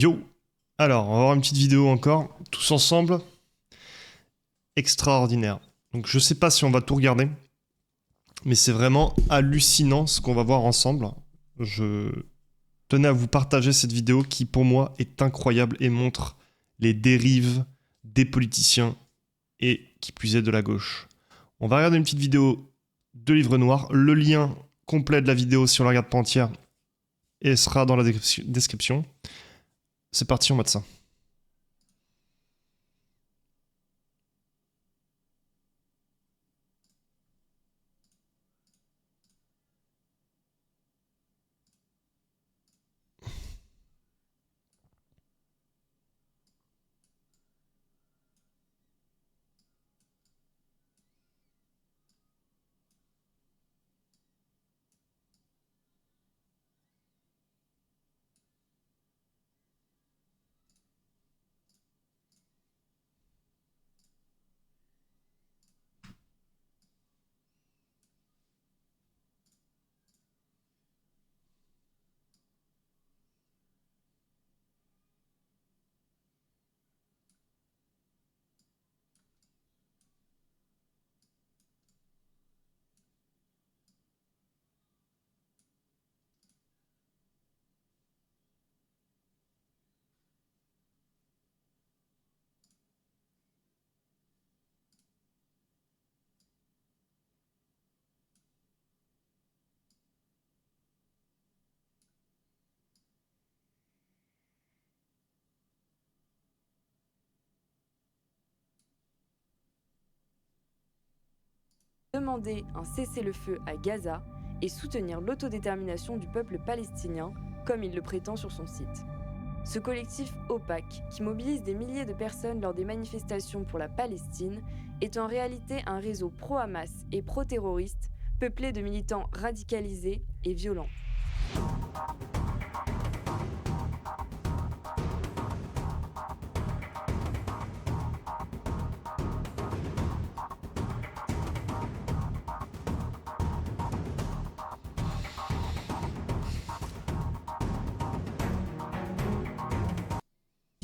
Yo! Alors, on va voir une petite vidéo encore, tous ensemble. Extraordinaire. Donc je sais pas si on va tout regarder, mais c'est vraiment hallucinant ce qu'on va voir ensemble. Je tenais à vous partager cette vidéo qui pour moi est incroyable et montre les dérives des politiciens et qui plus est de la gauche. On va regarder une petite vidéo de Livre Noir. Le lien complet de la vidéo, si on la regarde pas entière, et sera dans la description. C'est parti, on va de ça. Demander un cessez-le-feu à Gaza et soutenir l'autodétermination du peuple palestinien, comme il le prétend sur son site. Ce collectif opaque, qui mobilise des milliers de personnes lors des manifestations pour la Palestine, est en réalité un réseau pro-Hamas et pro-terroriste, peuplé de militants radicalisés et violents.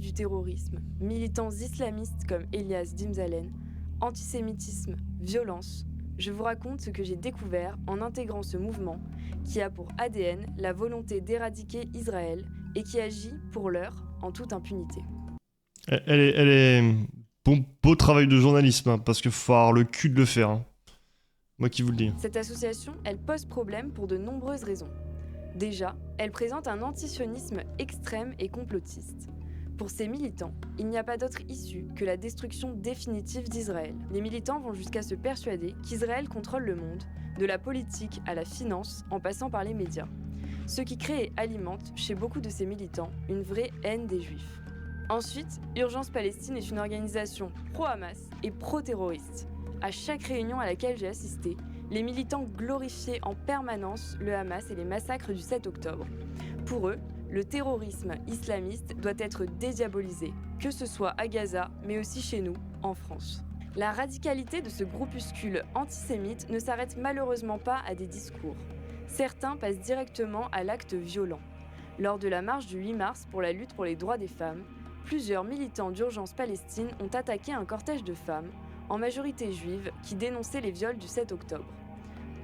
Du terrorisme, militants islamistes comme Elias Dimzalen, antisémitisme, violence, je vous raconte ce que j'ai découvert en intégrant ce mouvement qui a pour ADN la volonté d'éradiquer Israël et qui agit, pour l'heure, en toute impunité. Elle est beau travail de journalisme, hein, parce qu'il faut avoir le cul de le faire. Hein. Moi qui vous le dis. Cette association, elle pose problème pour de nombreuses raisons. Déjà, elle présente un antisionisme extrême et complotiste. Pour ces militants, il n'y a pas d'autre issue que la destruction définitive d'Israël. Les militants vont jusqu'à se persuader qu'Israël contrôle le monde, de la politique à la finance, en passant par les médias. Ce qui crée et alimente, chez beaucoup de ces militants, une vraie haine des Juifs. Ensuite, Urgence Palestine est une organisation pro-Hamas et pro-terroriste. À chaque réunion à laquelle j'ai assisté, les militants glorifiaient en permanence le Hamas et les massacres du 7 octobre. Pour eux, le terrorisme islamiste doit être dédiabolisé, que ce soit à Gaza, mais aussi chez nous, en France. La radicalité de ce groupuscule antisémite ne s'arrête malheureusement pas à des discours. Certains passent directement à l'acte violent. Lors de la marche du 8 mars pour la lutte pour les droits des femmes, plusieurs militants d'Urgence Palestine ont attaqué un cortège de femmes, en majorité juives, qui dénonçaient les viols du 7 octobre.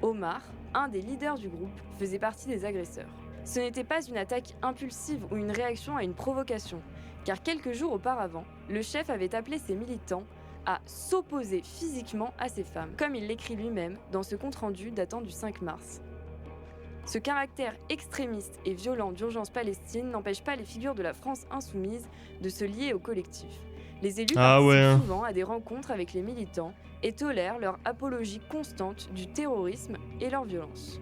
Omar, un des leaders du groupe, faisait partie des agresseurs. Ce n'était pas une attaque impulsive ou une réaction à une provocation, car quelques jours auparavant, le chef avait appelé ses militants à s'opposer physiquement à ces femmes, comme il l'écrit lui-même dans ce compte-rendu datant du 5 mars. Ce caractère extrémiste et violent d'Urgence Palestine n'empêche pas les figures de la France insoumise de se lier au collectif. Les élus participent souvent à des rencontres avec les militants et tolèrent leur apologie constante du terrorisme et leur violence.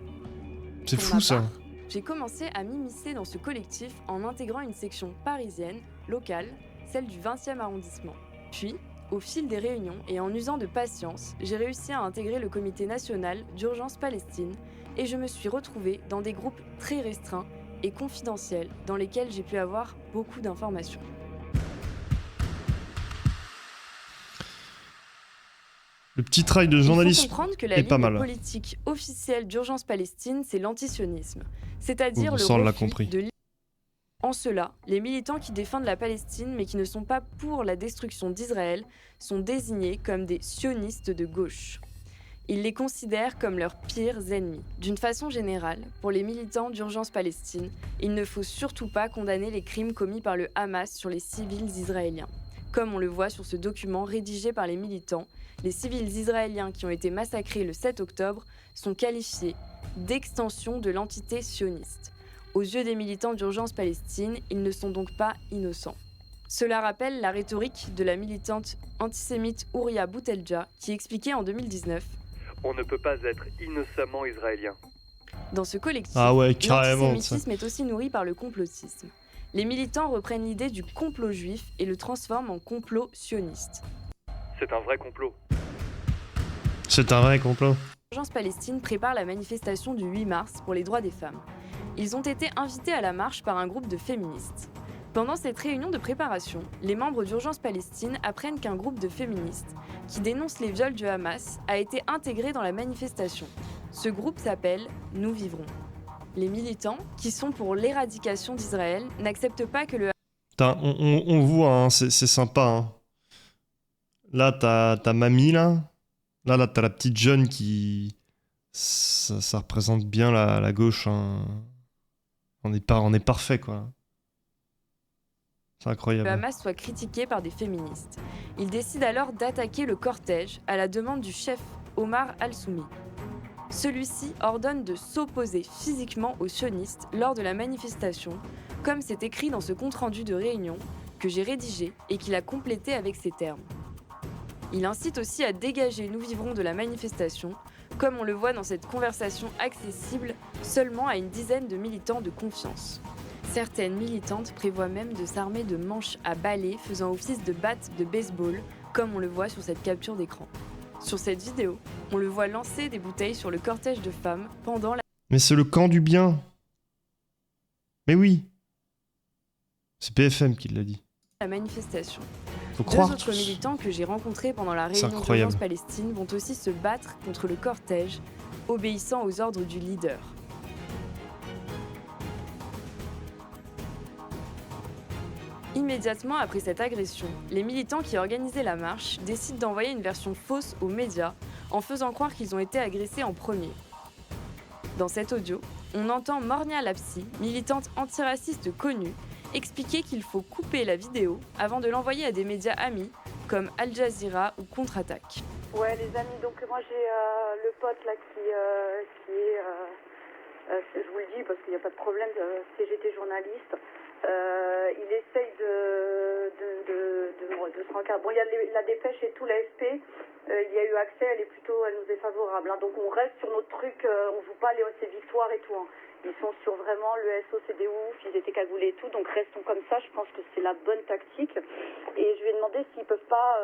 C'est fou ça. J'ai commencé à m'immiscer dans ce collectif en intégrant une section parisienne, locale, celle du 20e arrondissement. Puis, au fil des réunions et en usant de patience, j'ai réussi à intégrer le comité national d'Urgence Palestine et je me suis retrouvée dans des groupes très restreints et confidentiels dans lesquels j'ai pu avoir beaucoup d'informations. Le petit travail de journalisme Il faut comprendre que la ligne politique officielle d'Urgence Palestine, c'est l'antisionisme, c'est-à-dire le refus de En cela, les militants qui défendent la Palestine mais qui ne sont pas pour la destruction d'Israël sont désignés comme des sionistes de gauche. Ils les considèrent comme leurs pires ennemis. D'une façon générale, pour les militants d'Urgence Palestine, il ne faut surtout pas condamner les crimes commis par le Hamas sur les civils israéliens. Comme on le voit sur ce document rédigé par les militants, les civils israéliens qui ont été massacrés le 7 octobre sont qualifiés d'extension de l'entité sioniste. Aux yeux des militants d'Urgence Palestine, ils ne sont donc pas innocents. Cela rappelle la rhétorique de la militante antisémite Ouria Boutelja qui expliquait en 2019 « On ne peut pas être innocemment israélien ». Dans ce collectif, carrément, l'antisémitisme est aussi nourri par le complotisme. Les militants reprennent l'idée du complot juif et le transforment en complot sioniste. C'est un vrai complot. C'est un vrai complot. Urgence Palestine prépare la manifestation du 8 mars pour les droits des femmes. Ils ont été invités à la marche par un groupe de féministes. Pendant cette réunion de préparation, les membres d'Urgence Palestine apprennent qu'un groupe de féministes qui dénonce les viols du Hamas a été intégré dans la manifestation. Ce groupe s'appelle « Nous vivrons ». Les militants, qui sont pour l'éradication d'Israël, n'acceptent pas que le Putain, on voit, hein, c'est sympa. Hein. Là, t'as mamie, là. Là, t'as la petite jeune qui... Ça représente bien la gauche. Hein. On est parfait, quoi. C'est incroyable. Le Hamas soit critiqué par des féministes. Ils décident alors d'attaquer le cortège à la demande du chef Omar al-Soumi. Celui-ci ordonne de s'opposer physiquement aux sionistes lors de la manifestation, comme c'est écrit dans ce compte-rendu de réunion que j'ai rédigé et qu'il a complété avec ces termes. Il incite aussi à dégager Nous vivrons de la manifestation, comme on le voit dans cette conversation accessible seulement à une dizaine de militants de confiance. Certaines militantes prévoient même de s'armer de manches à balai faisant office de battes de baseball, comme on le voit sur cette capture d'écran. Sur cette vidéo, on le voit lancer des bouteilles sur le cortège de femmes pendant Mais c'est le camp du bien. Mais oui. C'est BFM qui l'a dit. La manifestation. Faut Deux croire. autres militants que j'ai rencontrés pendant la C'est réunion incroyable. d'Urgence Palestine vont aussi se battre contre le cortège, obéissant aux ordres du leader. Immédiatement après cette agression, les militants qui organisaient la marche décident d'envoyer une version fausse aux médias en faisant croire qu'ils ont été agressés en premier. Dans cet audio, on entend Mornia Lapsi, militante antiraciste connue, expliquer qu'il faut couper la vidéo avant de l'envoyer à des médias amis comme Al Jazeera ou Contre-Attaque. Ouais, les amis, donc moi j'ai le pote là qui est, je vous le dis parce qu'il n'y a pas de problème, CGT journaliste. Il essaye de se rencadrer. Bon, il y a la dépêche et tout, l'AFP, il y a eu accès, elle nous est favorable. Hein. Donc on reste sur notre truc, on joue pas ces victoires et tout. Hein. Ils sont sur vraiment le SO, c'est des ouf, ils étaient cagoulés et tout, donc restons comme ça, je pense que c'est la bonne tactique. Et je lui ai demandé s'ils peuvent pas,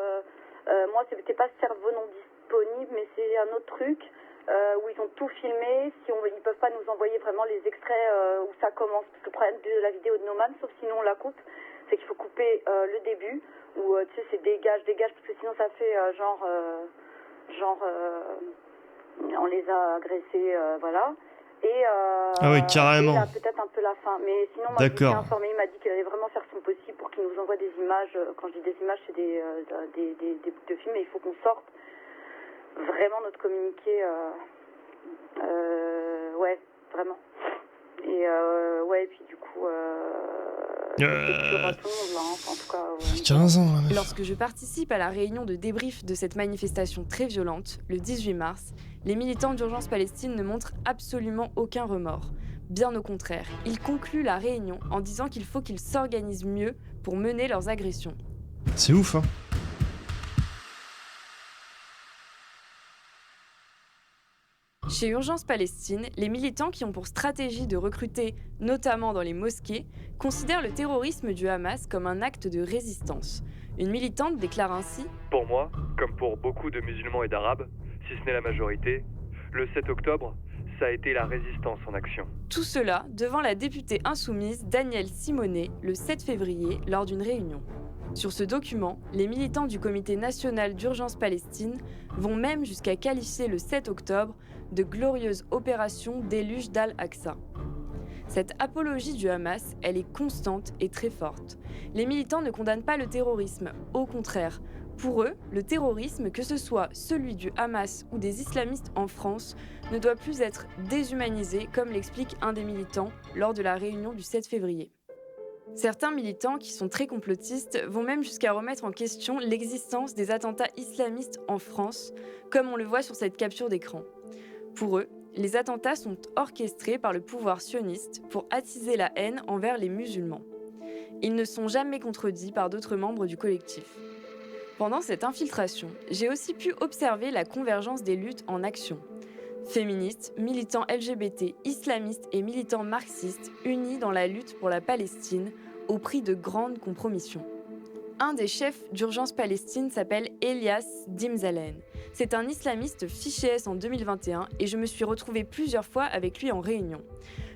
moi c'était pas cerveau non disponible, mais c'est un autre truc. Où ils ont tout filmé, ils peuvent pas nous envoyer vraiment les extraits où ça commence, parce que le problème de la vidéo de Noman, sauf sinon on la coupe, c'est qu'il faut couper le début, où tu sais c'est dégage, parce que sinon ça fait on les a agressés, voilà. Et, Ah oui, carrément. Et là, peut-être un peu la fin, mais sinon moi je me suis D'accord. informé, il m'a dit qu'il allait vraiment faire son possible pour qu'il nous envoie des images, quand je dis des images c'est des bouts de films, mais il faut qu'on sorte vraiment notre communiqué, ouais, vraiment. Et ouais, et puis du coup, c'est sur tout le monde là, hein, en tout cas. Ouais. 15 ans, la meuf. Lorsque je participe à la réunion de débrief de cette manifestation très violente, le 18 mars, les militants d'Urgence Palestine ne montrent absolument aucun remords. Bien au contraire, ils concluent la réunion en disant qu'il faut qu'ils s'organisent mieux pour mener leurs agressions. C'est ouf, hein. Chez Urgence Palestine, les militants qui ont pour stratégie de recruter, notamment dans les mosquées, considèrent le terrorisme du Hamas comme un acte de résistance. Une militante déclare ainsi « Pour moi, comme pour beaucoup de musulmans et d'arabes, si ce n'est la majorité, le 7 octobre, ça a été la résistance en action. » Tout cela devant la députée insoumise Danielle Simonet le 7 février lors d'une réunion. Sur ce document, les militants du Comité national d'urgence Palestine vont même jusqu'à qualifier le 7 octobre de glorieuse opération déluge d'Al-Aqsa. Cette apologie du Hamas, elle est constante et très forte. Les militants ne condamnent pas le terrorisme, au contraire. Pour eux, le terrorisme, que ce soit celui du Hamas ou des islamistes en France, ne doit plus être déshumanisé, comme l'explique un des militants lors de la réunion du 7 février. Certains militants, qui sont très complotistes, vont même jusqu'à remettre en question l'existence des attentats islamistes en France, comme on le voit sur cette capture d'écran. Pour eux, les attentats sont orchestrés par le pouvoir sioniste pour attiser la haine envers les musulmans. Ils ne sont jamais contredits par d'autres membres du collectif. Pendant cette infiltration, j'ai aussi pu observer la convergence des luttes en action. Féministes, militants LGBT, islamistes et militants marxistes unis dans la lutte pour la Palestine au prix de grandes compromissions. Un des chefs d'Urgence Palestine s'appelle Elias Dimzalen. C'est un islamiste fiché S en 2021 et je me suis retrouvée plusieurs fois avec lui en réunion.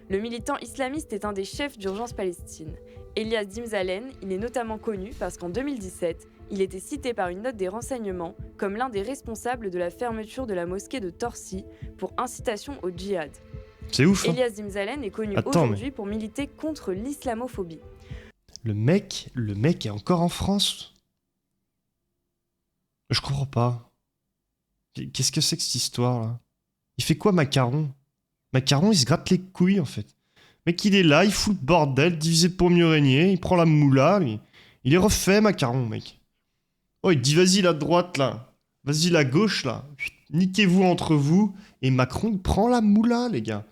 Le militant islamiste est un des chefs d'Urgence Palestine. Elias Dimzalen, il est notamment connu parce qu'en 2017, il était cité par une note des renseignements comme l'un des responsables de la fermeture de la mosquée de Torcy pour incitation au djihad. C'est ouf, hein. Elias Dimzalen est connu aujourd'hui pour militer contre l'islamophobie. Le mec est encore en France. Je comprends pas. Qu'est-ce que c'est que cette histoire là? Il fait quoi Macaron? Macaron il se gratte les couilles en fait. Le mec il est là, il fout le bordel, divisé pour mieux régner, il prend la moula, il est refait Macaron mec. Oh il dit vas-y la droite là, vas-y la gauche là, niquez-vous entre vous, et Macron il prend la moula les gars.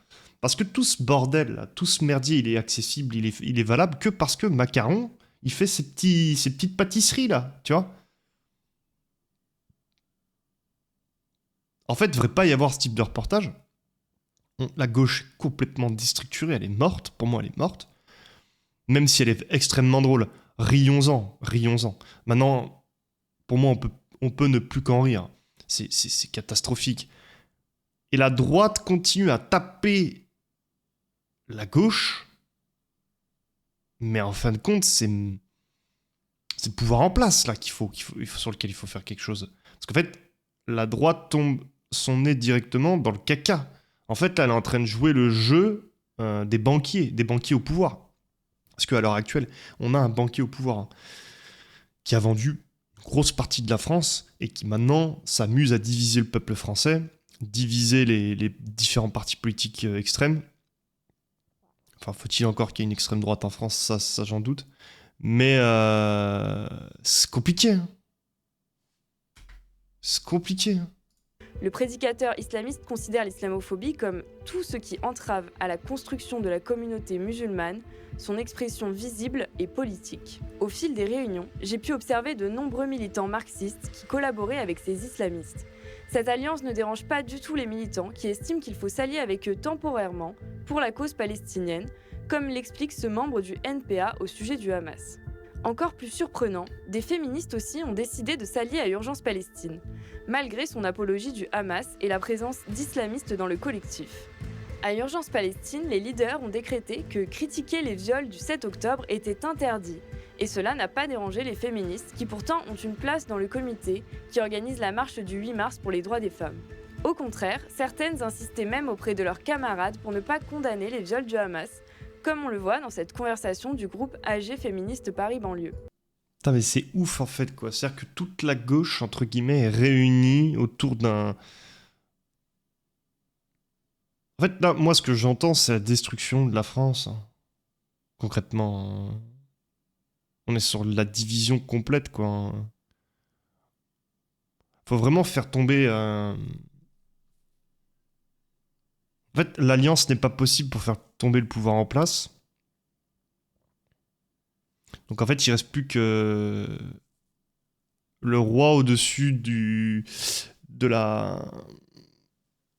Parce que tout ce bordel, là, tout ce merdier, il est accessible, il est valable que parce que Macaron, il fait ces petites pâtisseries, là, tu vois. En fait, il ne devrait pas y avoir ce type de reportage. La gauche est complètement déstructurée, elle est morte. Pour moi, elle est morte. Même si elle est extrêmement drôle. Rions-en. Maintenant, pour moi, on peut ne plus qu'en rire. C'est catastrophique. Et la droite continue à taper la gauche, mais en fin de compte, c'est le pouvoir en place là sur lequel il faut faire quelque chose. Parce qu'en fait, la droite tombe son nez directement dans le caca. En fait, là, elle est en train de jouer le jeu des banquiers au pouvoir. Parce qu'à l'heure actuelle, on a un banquier au pouvoir qui a vendu une grosse partie de la France et qui maintenant s'amuse à diviser le peuple français, diviser les différents partis politiques extrêmes. Enfin, faut-il encore qu'il y ait une extrême droite en France, ça j'en doute. Mais c'est compliqué. Hein. C'est compliqué. Hein. Le prédicateur islamiste considère l'islamophobie comme tout ce qui entrave à la construction de la communauté musulmane, son expression visible et politique. Au fil des réunions, j'ai pu observer de nombreux militants marxistes qui collaboraient avec ces islamistes. Cette alliance ne dérange pas du tout les militants qui estiment qu'il faut s'allier avec eux temporairement pour la cause palestinienne, comme l'explique ce membre du NPA au sujet du Hamas. Encore plus surprenant, des féministes aussi ont décidé de s'allier à Urgence Palestine, malgré son apologie du Hamas et la présence d'islamistes dans le collectif. À Urgence Palestine, les leaders ont décrété que critiquer les viols du 7 octobre était interdit. Et cela n'a pas dérangé les féministes qui pourtant ont une place dans le comité qui organise la marche du 8 mars pour les droits des femmes. Au contraire, certaines insistaient même auprès de leurs camarades pour ne pas condamner les viols du Hamas, comme on le voit dans cette conversation du groupe AG Féministe Paris Banlieue. Putain mais c'est ouf en fait quoi, c'est-à-dire que toute la gauche entre guillemets est réunie autour d'un... En fait là, moi ce que j'entends c'est la destruction de la France. Hein. Concrètement... On est sur la division complète, quoi. Faut vraiment faire tomber... En fait, l'alliance n'est pas possible pour faire tomber le pouvoir en place. Donc en fait, il reste plus que le roi au-dessus de la...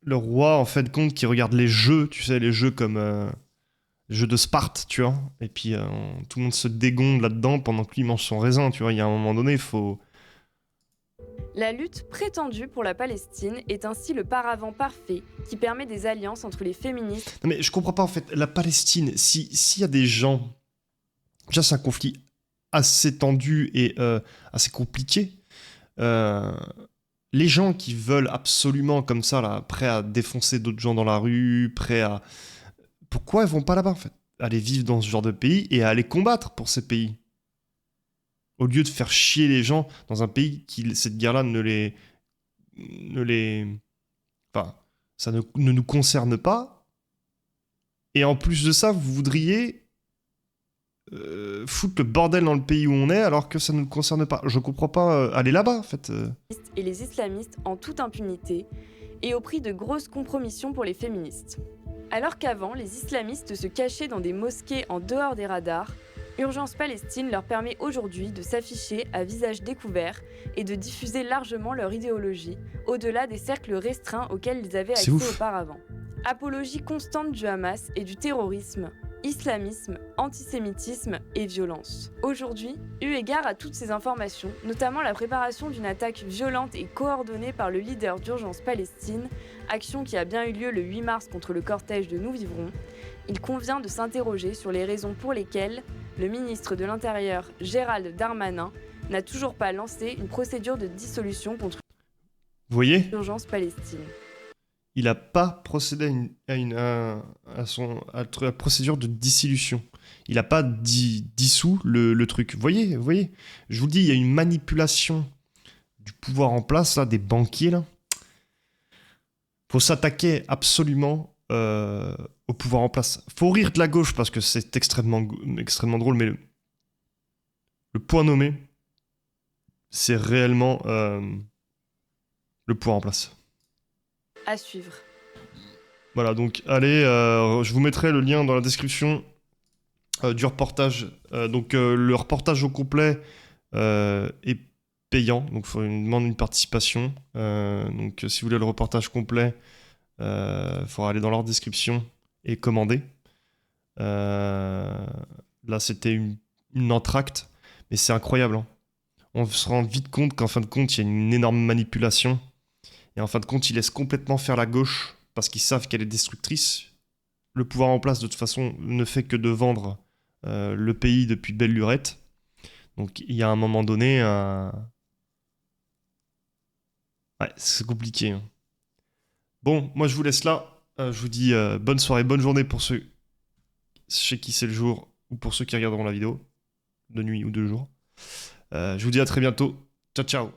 Le roi, en fait, compte qui regarde les jeux, tu sais, les jeux comme... jeu de Sparte, tu vois, et puis tout le monde se dégonde là-dedans pendant que lui mange son raisin, tu vois, il y a un moment donné, il faut... La lutte prétendue pour la Palestine est ainsi le paravent parfait qui permet des alliances entre les féministes... Non mais je comprends pas en fait, la Palestine, s'il y a des gens... Déjà c'est un conflit assez tendu et assez compliqué. Les gens qui veulent absolument comme ça, là, prêts à défoncer d'autres gens dans la rue, prêts à... pourquoi elles vont pas là-bas, en fait? Aller vivre dans ce genre de pays et aller combattre pour ces pays. Au lieu de faire chier les gens dans un pays qui, cette guerre-là ne les... Enfin, ça ne nous concerne pas. Et en plus de ça, vous voudriez foutre le bordel dans le pays où on est alors que ça ne nous concerne pas. Je comprends pas. Aller là-bas, en fait. Et les islamistes en toute impunité et au prix de grosses compromissions pour les féministes. Alors qu'avant, les islamistes se cachaient dans des mosquées en dehors des radars, Urgence Palestine leur permet aujourd'hui de s'afficher à visage découvert et de diffuser largement leur idéologie, au-delà des cercles restreints auxquels ils avaient accès auparavant. Apologie constante du Hamas et du terrorisme, islamisme, antisémitisme et violence. Aujourd'hui, eu égard à toutes ces informations, notamment la préparation d'une attaque violente et coordonnée par le leader d'Urgence Palestine, action qui a bien eu lieu le 8 mars contre le cortège de Nous Vivrons, il convient de s'interroger sur les raisons pour lesquelles le ministre de l'Intérieur, Gérald Darmanin, n'a toujours pas lancé une procédure de dissolution contre Urgence Palestine. Il n'a pas procédé à la procédure de dissolution. Il n'a pas dissous le truc. Vous voyez, je vous le dis, il y a une manipulation du pouvoir en place, là, des banquiers. Là. Faut s'attaquer absolument au pouvoir en place. Faut rire de la gauche parce que c'est extrêmement drôle, mais le point nommé, c'est réellement le pouvoir en place. À suivre. Voilà, donc allez, je vous mettrai le lien dans la description du reportage. Le reportage au complet est payant, donc il demande une participation. Donc si vous voulez le reportage complet, il faudra aller dans leur description et commander. Là, c'était une entracte, mais c'est incroyable. Hein. On se rend vite compte qu'en fin de compte, il y a une énorme manipulation. Et en fin de compte, ils laissent complètement faire la gauche parce qu'ils savent qu'elle est destructrice. Le pouvoir en place, de toute façon, ne fait que de vendre le pays depuis belle lurette. Donc, il y a un moment donné... Ouais, c'est compliqué. Hein. Bon, moi, je vous laisse là. Je vous dis bonne soirée, bonne journée pour ceux chez qui c'est le jour ou pour ceux qui regarderont la vidéo de nuit ou de jour. Je vous dis à très bientôt. Ciao, ciao.